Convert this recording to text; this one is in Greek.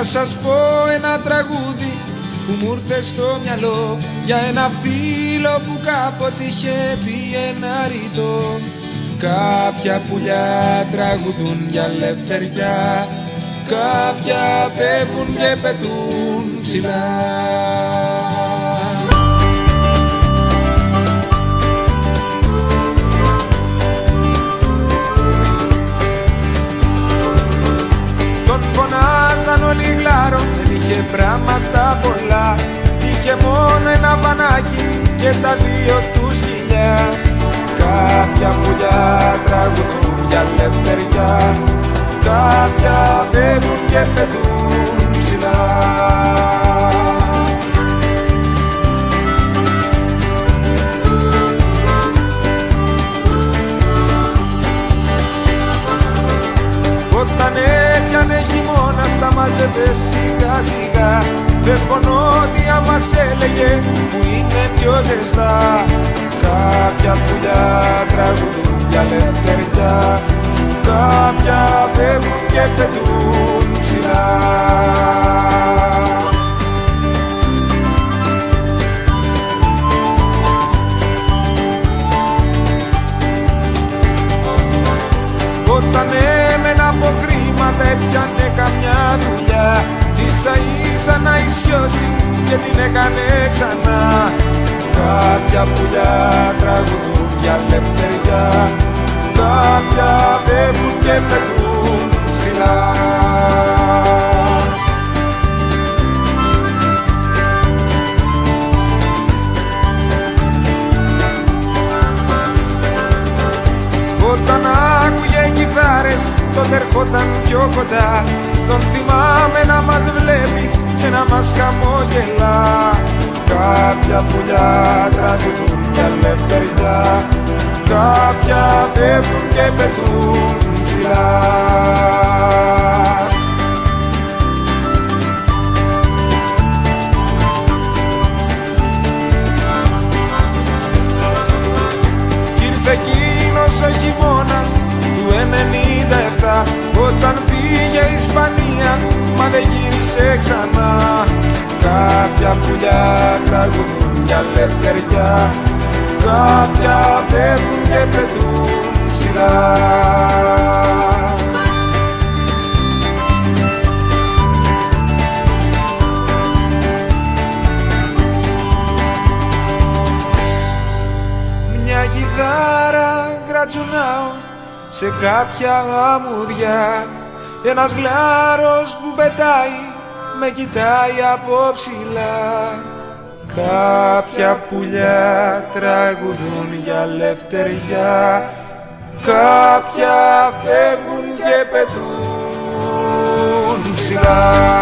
Να σας πω ένα τραγούδι που μου ήρθε στο μυαλό, για ένα φίλο που κάποτε είχε πει ένα ρητό. Κάποια πουλιά τραγουδούν για ελευθεριά, κάποια φεύγουν και πετούν ψηλά. Τον φωνάζαν όλοι γλάρο, δεν είχε πράγματα πολλά. Είχε μόνο ένα βανάκι και τα δύο του σκυλιά. Κάποια πουλιά τραγουδούν για ελευθεριά, κάποια φεύγουν και πετούν ψηλά. Όταν έπιανε χειμώνας τα μάζευε σιγά σιγά. Φεύγω νότια μας έλεγε που είναι πιο ζεστά. Κάποια πουλιά τραγουδούν για ελευθεριά, κάποια φεύγουν και πετούν ψηλά. Όταν έμενα από χρήματα έπιανε καμιά δουλειά, ίσα ίσα να ισιώσει και την έκανε ξανά. Κάποια πουλιά τραγουδούν για ελευθεριά, κάποια φεύγουν και πετούν ψηλά. Όταν άκουγε κιθάρες τότε ερχόταν πιο κοντά. Τον θυμάμαι να μας βλέπει και να μας χαμογελά. Κάποια πουλιά τραγουδούν για ελευθεριά, κάποια φεύγουν και πετούν ψηλά. Κι ήρθε εκείνος ο χειμώνας του 97, όταν πήγε η Ισπανία μα δεν γύρισε ξανά. Κάποια πουλιά τραγουδούν για ελευθεριά, κάποια φεύγουν και πετούν ψηλά. Μια κιθάρα γρατσουνάω σε κάποια αμμούδια. Ένας γλάρος που πετάει με κοιτάει από ψηλά. Κάποια πουλιά τραγουδούν για ελευθεριά, κάποια φεύγουν και πετούν ψηλά.